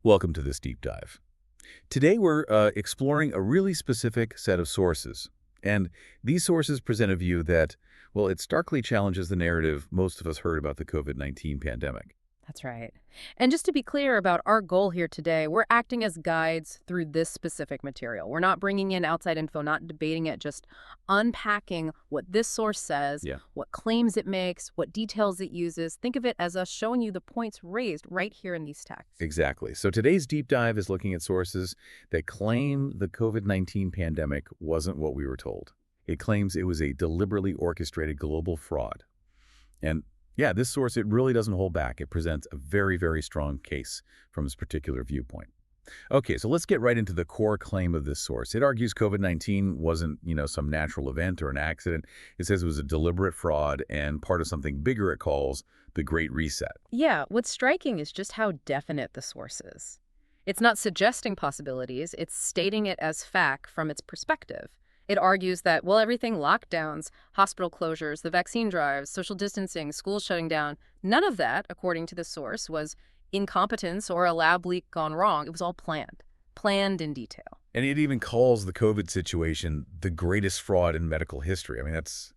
Welcome to this deep dive. Today we're exploring a really specific set of sources. And these sources present a view that, well, it starkly challenges the narrative most of us heard about the COVID-19 pandemic. That's right. And just to be clear about our goal here today, we're acting as guides through this specific material. We're not bringing in outside info, not debating it, just unpacking what this source says, Yeah, what claims it makes, what details it uses. Think of it as us showing you the points raised right here in these texts. exactly. So today's deep dive is looking at sources that claim the COVID-19 pandemic wasn't what we were told. It claims it was a deliberately orchestrated global fraud. And yeah, this source, it really doesn't hold back. It presents a very, very strong case from its particular viewpoint. Okay, so let's get right into the core claim of this source. It argues COVID-19 wasn't, some natural event or an accident. It says it was a deliberate fraud and part of something bigger it calls the Great Reset. Yeah, what's striking is just how definite the source is. It's not suggesting possibilities, it's stating it as fact from its perspective. It argues that, well, everything lockdowns, hospital closures, the vaccine drives, social distancing, schools shutting down, none of that, according to the source, was incompetence or a lab leak gone wrong. It was all planned in detail. And it even calls the COVID situation the greatest fraud in medical history. I mean, that's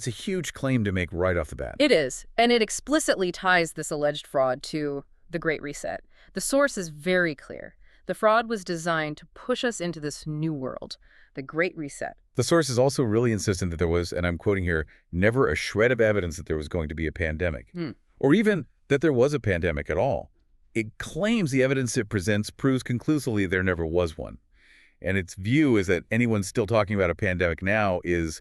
a huge claim to make right off the bat. It is, and it explicitly ties this alleged fraud to the Great Reset. The source is very clear. The fraud was designed to push us into this new world, the Great Reset. The source is also really insistent that there was, and I'm quoting here, never a shred of evidence that there was going to be a pandemic, or even that there was a pandemic at all. It claims the evidence it presents proves conclusively there never was one. And its view is that anyone still talking about a pandemic now is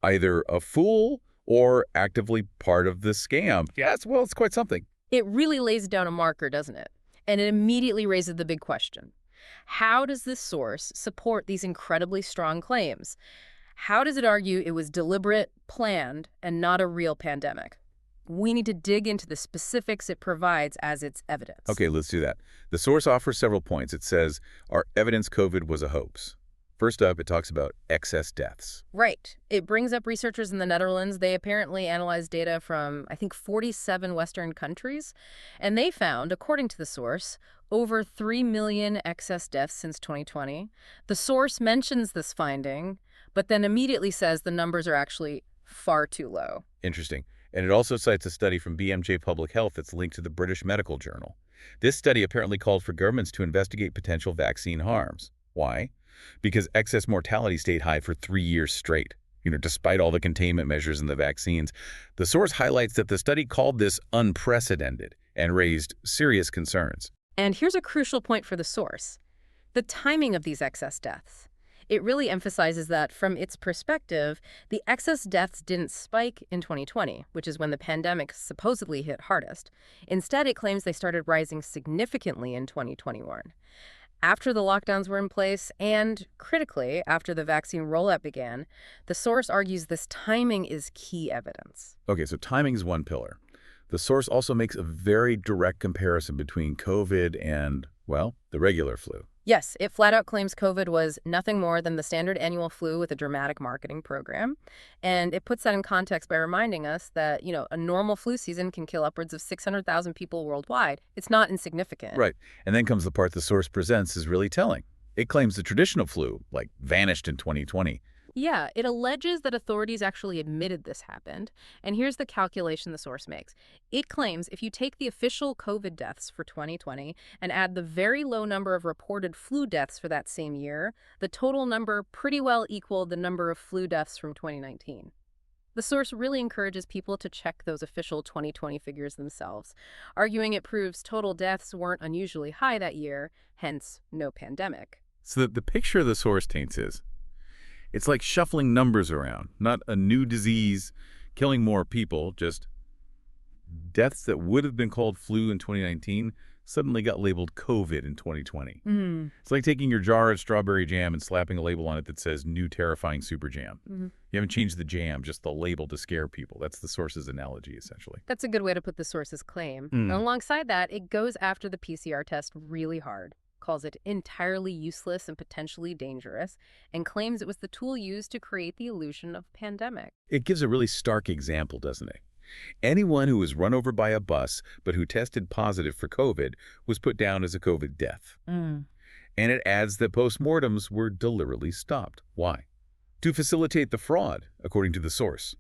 either a fool or actively part of the scam. Yes, well, it's quite something. It really lays down a marker, doesn't it? And it immediately raises the big question. How does this source support these incredibly strong claims? How does it argue it was deliberate, planned, and not a real pandemic? We need to dig into the specifics it provides as its evidence. Okay, let's do that. The source offers several points. It says, our evidence COVID was a hoax. First up, it talks about excess deaths. Right. It brings up researchers in the Netherlands. They apparently analyzed data from, I think, 47 Western countries. And they found, according to the source, over 3 million excess deaths since 2020. The source mentions this finding, but then immediately says the numbers are actually far too low. Interesting. And it also cites a study from BMJ Public Health that's linked to the British Medical Journal. This study apparently called for governments to investigate potential vaccine harms. Why? Because excess mortality stayed high for 3 years straight, despite all the containment measures in the vaccines. The source highlights that the study called this unprecedented and raised serious concerns. And here's a crucial point for the source: the timing of these excess deaths. It really emphasizes that, from its perspective, the excess deaths didn't spike in 2020, which is when the pandemic supposedly hit hardest. Instead, it claims they started rising significantly in 2021. After the lockdowns were in place, and critically, after the vaccine rollout began, the source argues this timing is key evidence. Okay, so timing is one pillar. The source also makes a very direct comparison between COVID and, well, the regular flu. Yes, it flat out claims COVID was nothing more than the standard annual flu with a dramatic marketing program. And it puts that in context by reminding us that, a normal flu season can kill upwards of 600,000 people worldwide. It's not insignificant. Right. And then comes the part the source presents is really telling. It claims the traditional flu, vanished in 2020. Yeah, it alleges that authorities actually admitted this happened. And here's the calculation the source makes. It claims if you take the official COVID deaths for 2020 and add the very low number of reported flu deaths for that same year, the total number pretty well equaled the number of flu deaths from 2019. The source really encourages people to check those official 2020 figures themselves, arguing it proves total deaths weren't unusually high that year, hence no pandemic. So the picture the source paints is, it's like shuffling numbers around, not a new disease killing more people, just deaths that would have been called flu in 2019 suddenly got labeled COVID in 2020. It's like taking your jar of strawberry jam and slapping a label on it that says new terrifying super jam. You haven't changed the jam, just the label to scare people. That's the source's analogy, essentially. That's a good way to put the source's claim. And alongside that, it goes after the PCR test really hard, calls it entirely useless and potentially dangerous, and claims it was the tool used to create the illusion of pandemic. It gives a really stark example, doesn't it? Anyone who was run over by a bus but who tested positive for COVID was put down as a COVID death. Mm. And it adds that postmortems were deliberately stopped. Why? To facilitate the fraud, according to the source.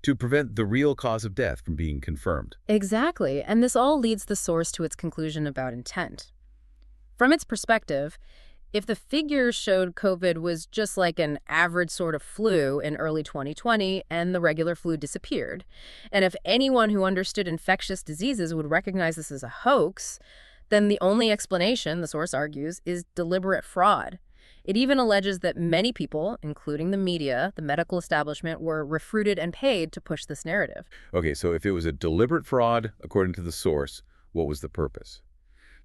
To prevent the real cause of death from being confirmed. Exactly, and this all leads the source to its conclusion about intent. From its perspective, if the figures showed COVID was just like an average sort of flu in early 2020 and the regular flu disappeared, and if anyone who understood infectious diseases would recognize this as a hoax, then the only explanation, the source argues, is deliberate fraud. It even alleges that many people, including the media, the medical establishment, were recruited and paid to push this narrative. Okay, so if it was a deliberate fraud, according to the source, what was the purpose?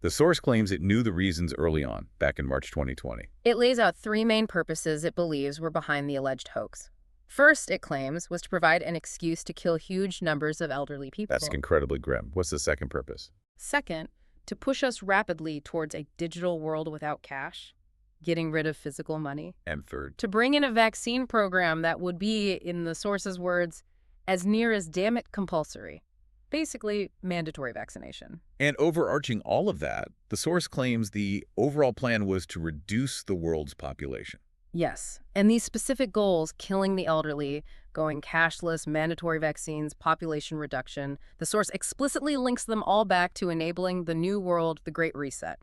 The source claims it knew the reasons early on, back in March 2020. It lays out three main purposes it believes were behind the alleged hoax. First, it claims, was to provide an excuse to kill huge numbers of elderly people. That's incredibly grim. What's the second purpose? Second, to push us rapidly towards a digital world without cash, getting rid of physical money. And third? To bring in a vaccine program that would be, in the source's words, as near as damn it compulsory. Basically, mandatory vaccination. And overarching all of that, the source claims the overall plan was to reduce the world's population. Yes, and these specific goals, killing the elderly, going cashless, mandatory vaccines, population reduction, the source explicitly links them all back to enabling the new world, the Great Reset.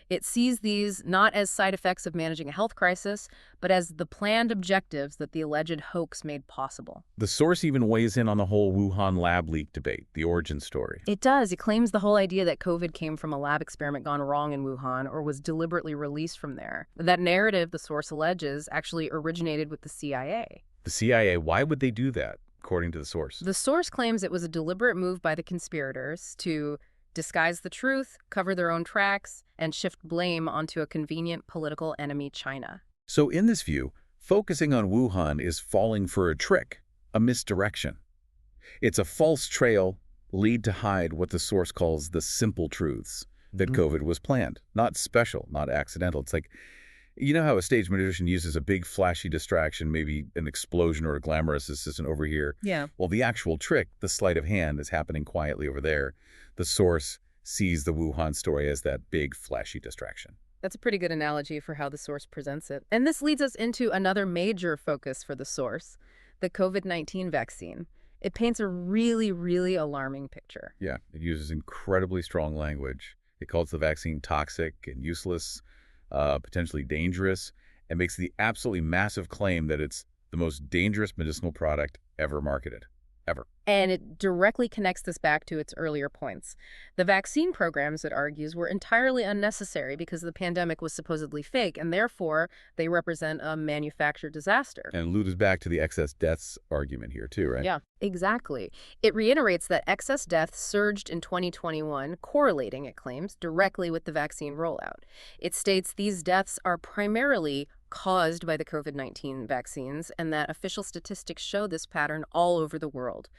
It sees these not as side effects of managing a health crisis, but as the planned objectives that the alleged hoax made possible. The source even weighs in on the whole Wuhan lab leak debate, the origin story. It does. It claims the whole idea that COVID came from a lab experiment gone wrong in Wuhan or was deliberately released from there. That narrative, the source alleges, actually originated with the CIA. The CIA, why would they do that, according to the source? The source claims it was a deliberate move by the conspirators to disguise the truth, cover their own tracks, and shift blame onto a convenient political enemy, China. So in this view, focusing on Wuhan is falling for a trick, a misdirection. It's a false trail, lead to hide what the source calls the simple truths, that COVID was planned, not special, not accidental. It's like, you know how a stage magician uses a big flashy distraction, maybe an explosion or a glamorous assistant over here? Yeah. Well, the actual trick, the sleight of hand, is happening quietly over there. The source sees the Wuhan story as that big flashy distraction. That's a pretty good analogy for how the source presents it. And this leads us into another major focus for the source, the COVID-19 vaccine. It paints a really, really alarming picture. Yeah, it uses incredibly strong language. It calls the vaccine toxic and useless, potentially dangerous, and makes the absolutely massive claim that it's the most dangerous medicinal product ever marketed. Ever. And it directly connects this back to its earlier points. The vaccine programs, it argues, were entirely unnecessary because the pandemic was supposedly fake, and therefore they represent a manufactured disaster. And alludes back to the excess deaths argument here too, right? Yeah, exactly. It reiterates that excess deaths surged in 2021, correlating, it claims, directly with the vaccine rollout. It states these deaths are primarily caused by the COVID-19 vaccines, and that official statistics show this pattern all over the world.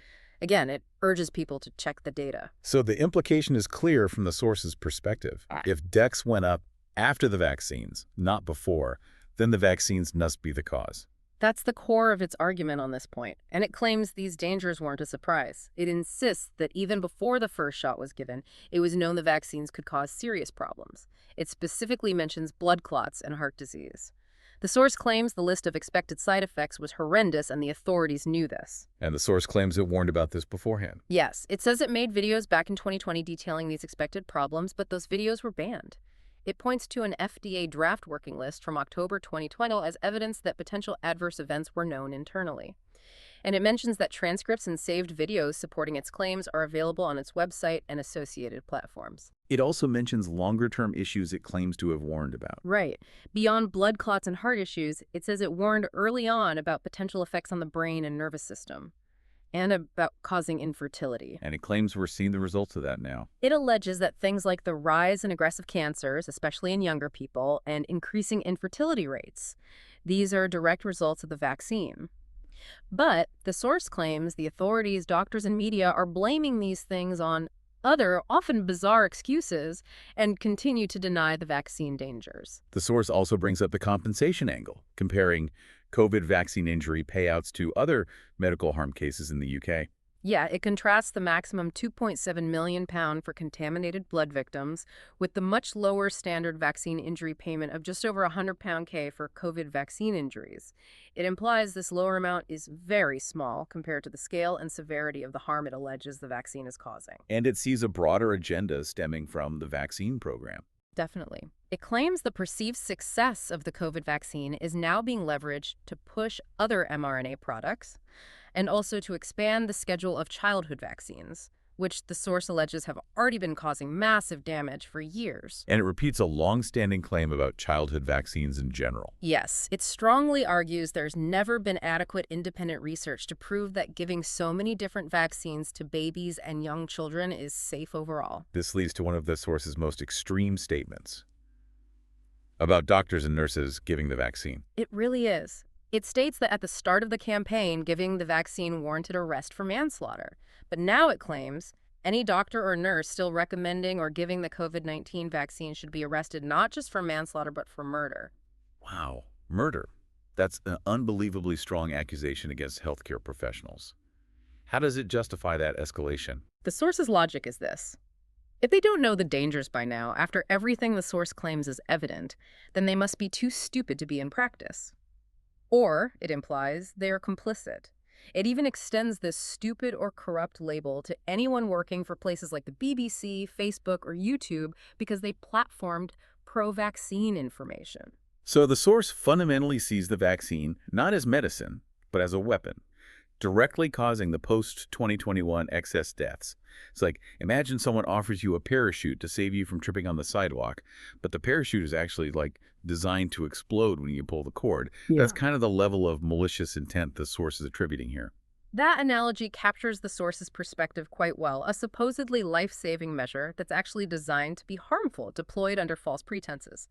Again, it urges people to check the data. So the implication is clear from the source's perspective. If deaths went up after the vaccines, not before, then the vaccines must be the cause. That's the core of its argument on this point, and it claims these dangers weren't a surprise. It insists that even before the first shot was given, it was known the vaccines could cause serious problems. It specifically mentions blood clots and heart disease. The source claims the list of expected side effects was horrendous and the authorities knew this. And the source claims it warned about this beforehand. Yes, it says it made videos back in 2020 detailing these expected problems, but those videos were banned. It points to an FDA draft working list from October 2020 as evidence that potential adverse events were known internally. And it mentions that transcripts and saved videos supporting its claims are available on its website and associated platforms. It also mentions longer-term issues it claims to have warned about. Right. Beyond blood clots and heart issues, it says it warned early on about potential effects on the brain and nervous system, and about causing infertility. And it claims we're seeing the results of that now. It alleges that things like the rise in aggressive cancers, especially in younger people, and increasing infertility rates, these are direct results of the vaccine. But the source claims the authorities, doctors, and media are blaming these things on other, often bizarre excuses and continue to deny the vaccine dangers. The source also brings up the compensation angle, comparing COVID vaccine injury payouts to other medical harm cases in the UK. Yeah, it contrasts the maximum 2.7 million pound for contaminated blood victims with the much lower standard vaccine injury payment of just over 100 pound K for COVID vaccine injuries. It implies this lower amount is very small compared to the scale and severity of the harm it alleges the vaccine is causing. And it sees a broader agenda stemming from the vaccine program. Definitely. It claims the perceived success of the COVID vaccine is now being leveraged to push other mRNA products and also to expand the schedule of childhood vaccines, which the source alleges have already been causing massive damage for years. And it repeats a long-standing claim about childhood vaccines in general. Yes, it strongly argues there's never been adequate independent research to prove that giving so many different vaccines to babies and young children is safe overall. This leads to one of the source's most extreme statements about doctors and nurses giving the vaccine. It really is. It states that at the start of the campaign, giving the vaccine warranted arrest for manslaughter. But now it claims any doctor or nurse still recommending or giving the COVID-19 vaccine should be arrested not just for manslaughter but for murder. Wow, murder. That's an unbelievably strong accusation against healthcare professionals. How does it justify that escalation? The source's logic is this. If they don't know the dangers by now, after everything the source claims is evident, then they must be too stupid to be in practice. Or, it implies, they are complicit. It even extends this stupid or corrupt label to anyone working for places like the BBC, Facebook, or YouTube because they platformed pro-vaccine information. So the source fundamentally sees the vaccine not as medicine, but as a weapon, directly causing the post-2021 excess deaths. It's like, imagine someone offers you a parachute to save you from tripping on the sidewalk, but the parachute is actually designed to explode when you pull the cord. Yeah. That's kind of the level of malicious intent the source is attributing here. That analogy captures the source's perspective quite well, a supposedly life-saving measure that's actually designed to be harmful, deployed under false pretenses.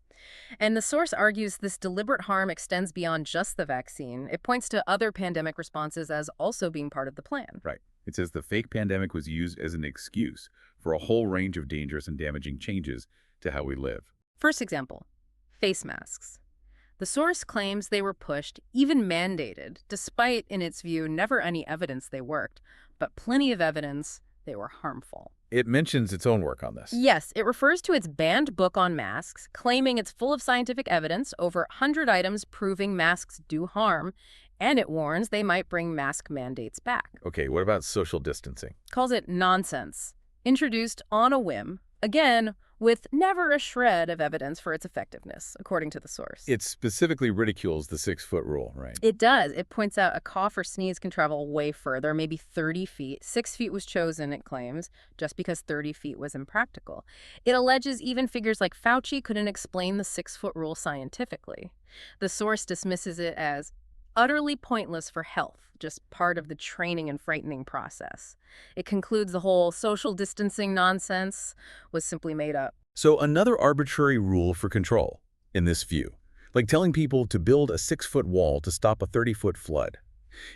And the source argues this deliberate harm extends beyond just the vaccine. It points to other pandemic responses as also being part of the plan. Right. It says the fake pandemic was used as an excuse for a whole range of dangerous and damaging changes to how we live. First example, face masks. The source claims they were pushed, even mandated, despite, in its view, never any evidence they worked, but plenty of evidence they were harmful. It mentions its own work on this. Yes, it refers to its banned book on masks, claiming it's full of scientific evidence, over 100 items proving masks do harm, and it warns they might bring mask mandates back. Okay, what about social distancing? Calls it nonsense, introduced on a whim, again, with never a shred of evidence for its effectiveness, according to the source. It specifically ridicules the 6-foot rule, right? It does. It points out a cough or sneeze can travel way further, maybe 30 feet. 6 feet was chosen, it claims, just because 30 feet was impractical. It alleges even figures like Fauci couldn't explain the 6-foot rule scientifically. The source dismisses it as utterly pointless for health, just part of the training and frightening process. It concludes the whole social distancing nonsense was simply made up. So another arbitrary rule for control, in this view, like telling people to build a 6-foot wall to stop a 30-foot flood.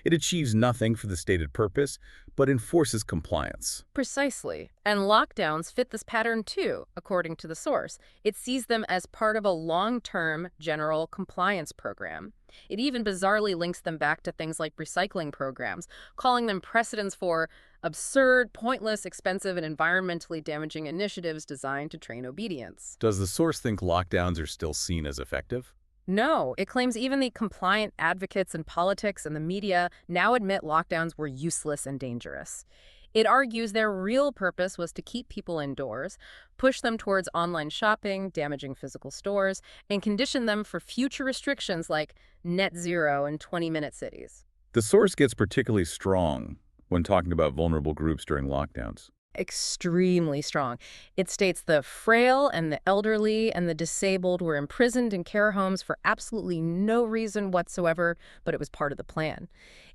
It achieves nothing for the stated purpose, but enforces compliance. Precisely. And lockdowns fit this pattern too, according to the source. It sees them as part of a long-term general compliance program. It even bizarrely links them back to things like recycling programs, calling them precedents for absurd, pointless, expensive, and environmentally damaging initiatives designed to train obedience. Does the source think lockdowns are still seen as effective? No, it claims even the compliant advocates in politics and the media now admit lockdowns were useless and dangerous. It argues their real purpose was to keep people indoors, push them towards online shopping, damaging physical stores, and condition them for future restrictions like net zero and 20-minute cities. The source gets particularly strong when talking about vulnerable groups during lockdowns. Extremely strong. It states the frail and the elderly and the disabled were imprisoned in care homes for absolutely no reason whatsoever, but it was part of the plan.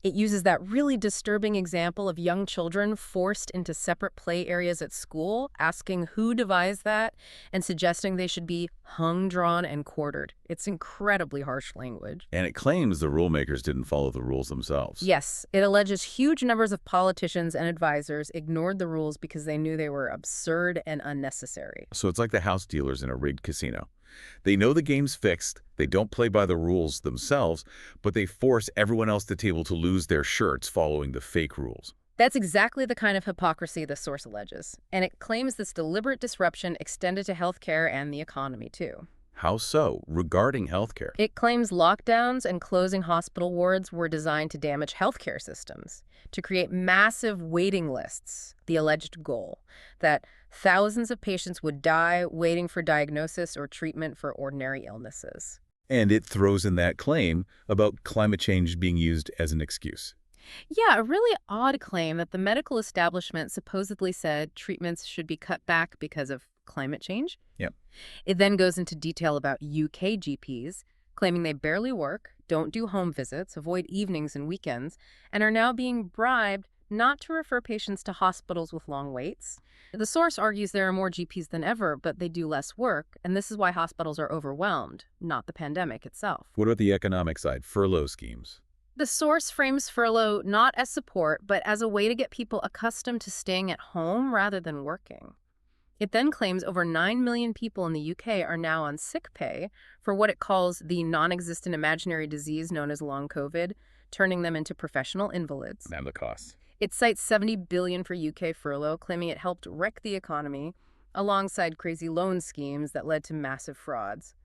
It uses that really disturbing example of young children forced into separate play areas at school, asking who devised that, and suggesting they should be hung, drawn, and quartered. It's incredibly harsh language. And it claims the rule makers didn't follow the rules themselves. Yes, it alleges huge numbers of politicians and advisors ignored the rules because they knew they were absurd and unnecessary. So it's like the house dealers in a rigged casino. They know the game's fixed, they don't play by the rules themselves, but they force everyone else at the table to lose their shirts following the fake rules. That's exactly the kind of hypocrisy the source alleges, and it claims this deliberate disruption extended to healthcare and the economy, too. How so? Regarding healthcare. It claims lockdowns and closing hospital wards were designed to damage healthcare systems, to create massive waiting lists, the alleged goal, that thousands of patients would die waiting for diagnosis or treatment for ordinary illnesses. And it throws in that claim about climate change being used as an excuse. Yeah, a really odd claim that the medical establishment supposedly said treatments should be cut back because of climate change. Yep. It then goes into detail about UK GPs, claiming they barely work, don't do home visits, avoid evenings and weekends, and are now being bribed not to refer patients to hospitals with long waits. The source argues there are more GPs than ever, but they do less work, and this is why hospitals are overwhelmed, not the pandemic itself. What about the economic side, furlough schemes? The source frames furlough not as support, but as a way to get people accustomed to staying at home rather than working. It then claims over 9 million people in the UK are now on sick pay for what it calls the non-existent imaginary disease known as long COVID, turning them into professional invalids. And the costs. It cites $70 billion for UK furlough, claiming it helped wreck the economy, alongside crazy loan schemes that led to massive frauds.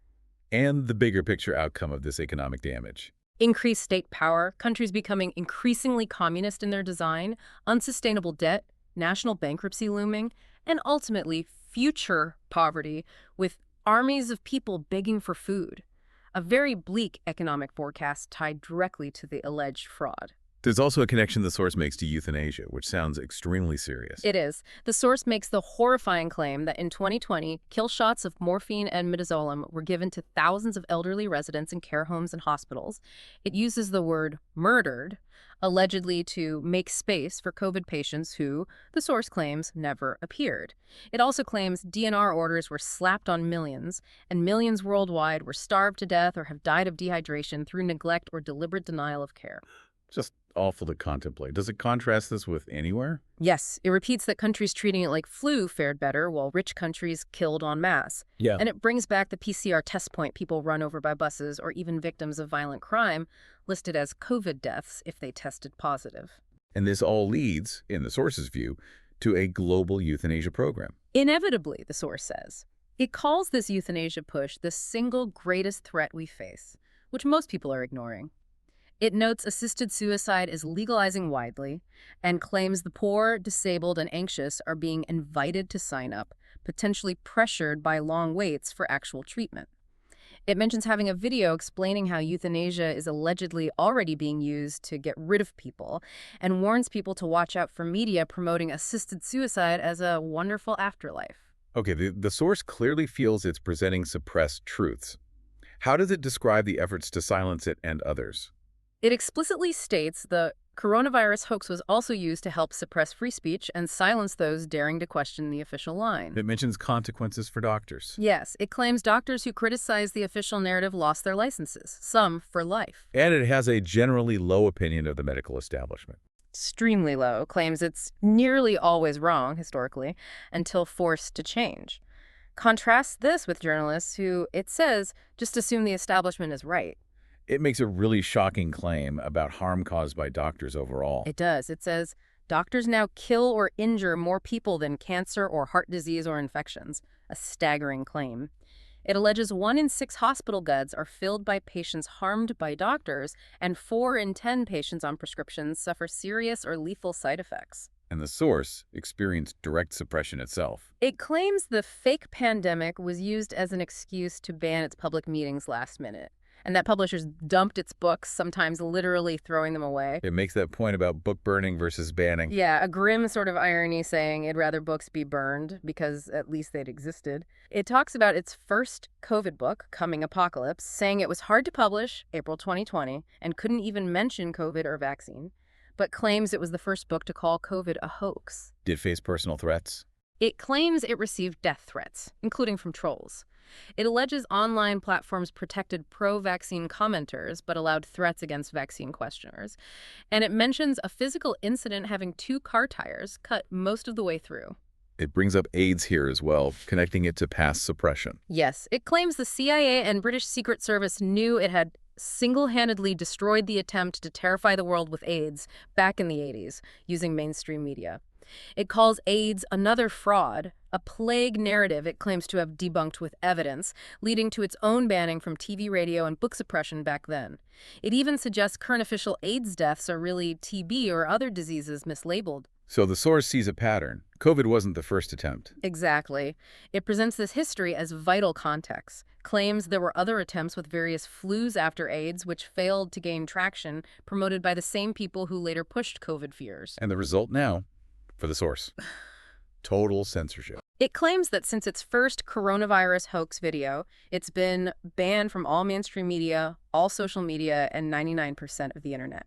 And the bigger picture outcome of this economic damage. Increased state power, countries becoming increasingly communist in their design, unsustainable debt, national bankruptcy looming, and ultimately future poverty with armies of people begging for food. A very bleak economic forecast tied directly to the alleged fraud. There's also a connection the source makes to euthanasia, which sounds extremely serious. It is. The source makes the horrifying claim that in 2020, kill shots of morphine and midazolam were given to thousands of elderly residents in care homes and hospitals. It uses the word murdered, allegedly to make space for COVID patients who, the source claims, never appeared. It also claims DNR orders were slapped on millions, and millions worldwide were starved to death or have died of dehydration through neglect or deliberate denial of care. Just awful to contemplate. Does it contrast this with anywhere? Yes, it repeats that countries treating it like flu fared better while rich countries killed en masse. Yeah. And it brings back the PCR test point people run over by buses or even victims of violent crime listed as COVID deaths if they tested positive. And this all leads, in the source's view, to a global euthanasia program. Inevitably, the source says. It calls this euthanasia push the single greatest threat we face, which most people are ignoring. It notes assisted suicide is legalizing widely and claims the poor, disabled, and anxious are being invited to sign up, potentially pressured by long waits for actual treatment. It mentions having a video explaining how euthanasia is allegedly already being used to get rid of people and warns people to watch out for media promoting assisted suicide as a wonderful afterlife. Okay, the source clearly feels it's presenting suppressed truths. How does it describe the efforts to silence it and others? It explicitly states the coronavirus hoax was also used to help suppress free speech and silence those daring to question the official line. It mentions consequences for doctors. Yes, it claims doctors who criticize the official narrative lost their licenses, some for life. And it has a generally low opinion of the medical establishment. Extremely low, claims it's nearly always wrong, historically, until forced to change. Contrasts this with journalists who, it says, just assume the establishment is right. It makes a really shocking claim about harm caused by doctors overall. It does. It says, doctors now kill or injure more people than cancer or heart disease or infections. A staggering claim. It alleges 1 in 6 hospital beds are filled by patients harmed by doctors, and 4 in 10 patients on prescriptions suffer serious or lethal side effects. And the source experienced direct suppression itself. It claims the fake pandemic was used as an excuse to ban its public meetings last minute, and that publishers dumped its books, sometimes literally throwing them away. It makes that point about book burning versus banning. Yeah, a grim sort of irony saying it'd rather books be burned because at least they'd existed. It talks about its first COVID book, Coming Apocalypse, saying it was hard to publish, April 2020, and couldn't even mention COVID or vaccine, but claims it was the first book to call COVID a hoax. Did it face personal threats? It claims it received death threats, including from trolls. It alleges online platforms protected pro-vaccine commenters but allowed threats against vaccine questioners. And it mentions a physical incident having 2 car tires cut most of the way through. It brings up AIDS here as well, connecting it to past suppression. Yes, it claims the CIA and British Secret Service knew it had single-handedly destroyed the attempt to terrify the world with AIDS back in the 80s using mainstream media. It calls AIDS another fraud, a plague narrative it claims to have debunked with evidence, leading to its own banning from TV, radio, and book suppression back then. It even suggests current official AIDS deaths are really TB or other diseases mislabeled. So the source sees a pattern. COVID wasn't the first attempt. Exactly. It presents this history as vital context, claims there were other attempts with various flus after AIDS which failed to gain traction, promoted by the same people who later pushed COVID fears. And the result now, for the source, total censorship. It claims that since its first coronavirus hoax video, it's been banned from all mainstream media, all social media, and 99% of the internet.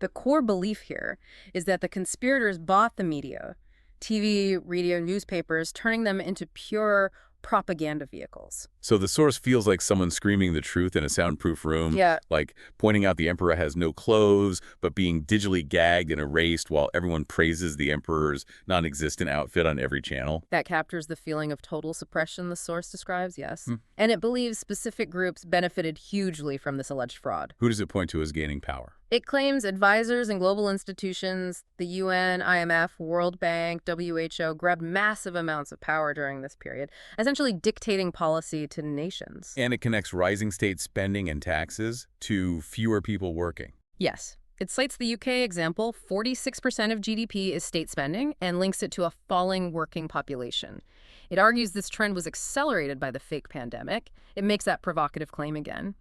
The core belief here is that the conspirators bought the media, TV, radio, newspapers, turning them into pure propaganda vehicles. So the source feels like someone screaming the truth in a soundproof room, Yeah. like pointing out the emperor has no clothes, but being digitally gagged and erased while everyone praises the emperor's non-existent outfit on every channel. That captures the feeling of total suppression the source describes, yes. And it believes specific groups benefited hugely from this alleged fraud. Who does it point to as gaining power? It claims advisors and global institutions, the UN, IMF, World Bank, WHO, grabbed massive amounts of power during this period, essentially dictating policy to nations. And it connects rising state spending and taxes to fewer people working. Yes. It cites the UK example, 46% of GDP is state spending, and links it to a falling working population. It argues this trend was accelerated by the fake pandemic. It makes that provocative claim again.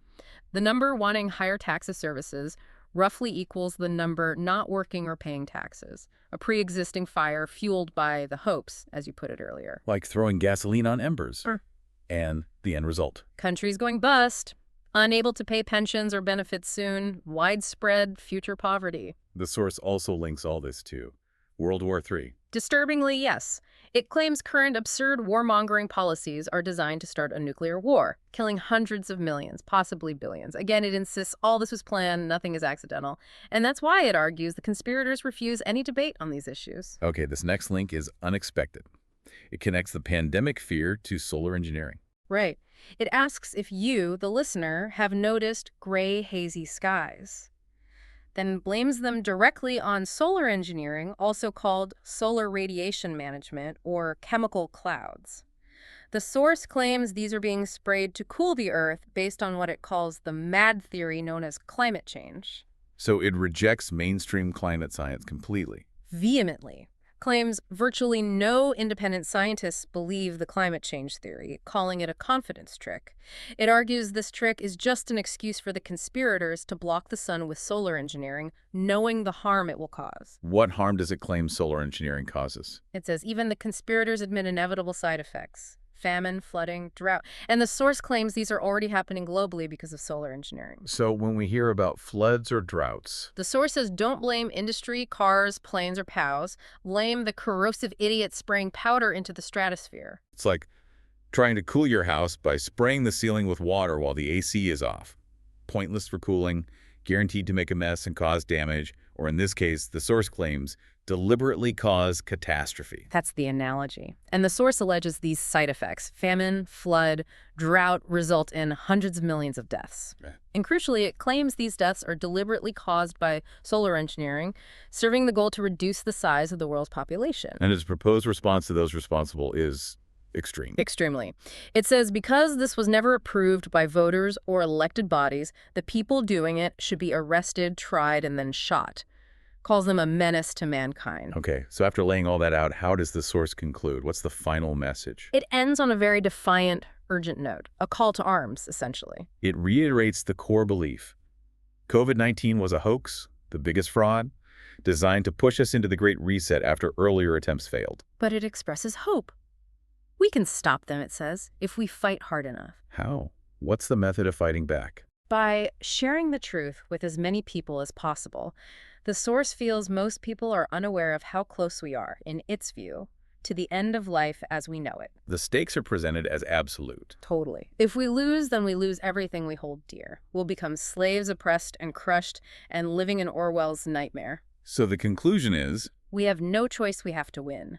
The number wanting higher taxes services roughly equals the number not working or paying taxes, a pre-existing fire fueled by the hopes, as you put it earlier. Like throwing gasoline on embers. And the end result. Countries going bust, unable to pay pensions or benefits soon, widespread future poverty. The source also links all this to World War III. Disturbingly, yes. It claims current absurd warmongering policies are designed to start a nuclear war, killing hundreds of millions, possibly billions. Again, it insists all this was planned, nothing is accidental. And that's why it argues the conspirators refuse any debate on these issues. Okay, this next link is unexpected. It connects the pandemic fear to solar engineering. Right. It asks if you, the listener, have noticed gray, hazy skies. Then blames them directly on solar engineering, also called solar radiation management or chemical clouds. The source claims these are being sprayed to cool the Earth based on what it calls the mad theory known as climate change. So it rejects mainstream climate science completely. Vehemently. Claims virtually no independent scientists believe the climate change theory, calling it a confidence trick. It argues this trick is just an excuse for the conspirators to block the sun with solar engineering, knowing the harm it will cause. What harm does it claim solar engineering causes? It says even the conspirators admit inevitable side effects. Famine, flooding, drought. And the source claims these are already happening globally because of solar engineering. So when we hear about floods or droughts, The source says don't blame industry, cars, planes, or POWs. Blame the corrosive idiots spraying powder into the stratosphere. it's like trying to cool your house by spraying the ceiling with water while the AC is off. Pointless for cooling, guaranteed to make a mess and cause damage, or in this case, the source claims, deliberately cause catastrophe. That's the analogy. And the source alleges these side effects, famine, flood, drought, result in hundreds of millions of deaths. Right. And crucially, it claims these deaths are deliberately caused by solar engineering, serving the goal to reduce the size of the world's population. And its proposed response to those responsible is extreme. Extremely. It says because this was never approved by voters or elected bodies, the people doing it should be arrested, tried, and then shot. Calls them a menace to mankind. Okay, so after laying all that out, how does the source conclude? What's the final message? It ends on a very defiant, urgent note, a call to arms, essentially. It reiterates the core belief. COVID-19 was a hoax, the biggest fraud, designed to push us into the Great Reset after earlier attempts failed. But it expresses hope. We can stop them, it says, if we fight hard enough. How? What's the method of fighting back? By sharing the truth with as many people as possible, the source feels most people are unaware of how close we are, in its view, to the end of life as we know it. The stakes are presented as absolute. Totally. If we lose, then we lose everything we hold dear. We'll become slaves oppressed and crushed and living in Orwell's nightmare. So the conclusion is, We have no choice, we have to win.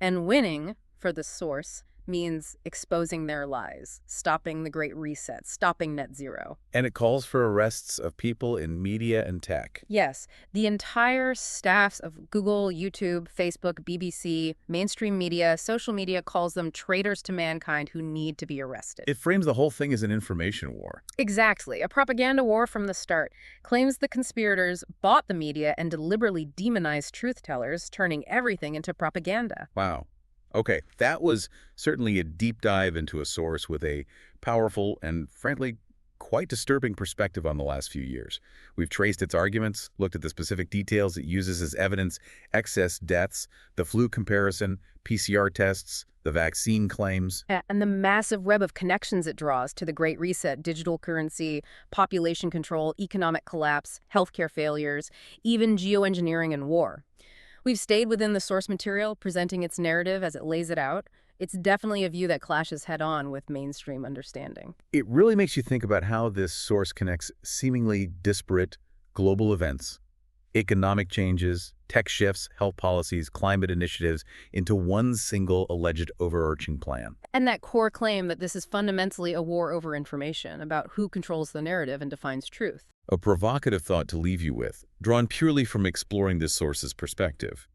And winning, for the source, means exposing their lies, stopping the Great Reset, stopping net zero. And it calls for arrests of people in media and tech. Yes, the entire staffs of Google, YouTube, Facebook, BBC, mainstream media, social media calls them traitors to mankind who need to be arrested. It frames the whole thing as an information war. Exactly. A propaganda war from the start claims the conspirators bought the media and deliberately demonized truth-tellers, turning everything into propaganda. Wow. Okay, that was certainly a deep dive into a source with a powerful and, frankly, quite disturbing perspective on the last few years. We've traced its arguments, looked at the specific details it uses as evidence, excess deaths, the flu comparison, PCR tests, the vaccine claims. And the massive web of connections it draws to the Great Reset, digital currency, population control, economic collapse, healthcare failures, even geoengineering and war. We've stayed within the source material, presenting its narrative as it lays it out. It's definitely a view that clashes head-on with mainstream understanding. It really makes you think about how this source connects seemingly disparate global events, economic changes, tech shifts, health policies, climate initiatives into one single alleged overarching plan. And that core claim that this is fundamentally a war over information, about who controls the narrative and defines truth. A provocative thought to leave you with, drawn purely from exploring this source's perspective.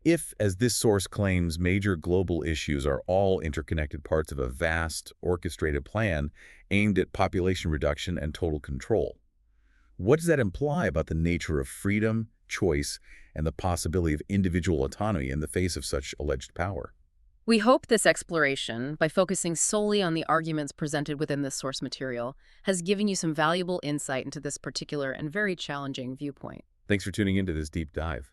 If, as this source claims, major global issues are all interconnected parts of a vast, orchestrated plan aimed at population reduction and total control, what does that imply about the nature of freedom, choice, and the possibility of individual autonomy in the face of such alleged power? We hope this exploration, by focusing solely on the arguments presented within this source material, has given you some valuable insight into this particular and very challenging viewpoint. Thanks for tuning into this deep dive.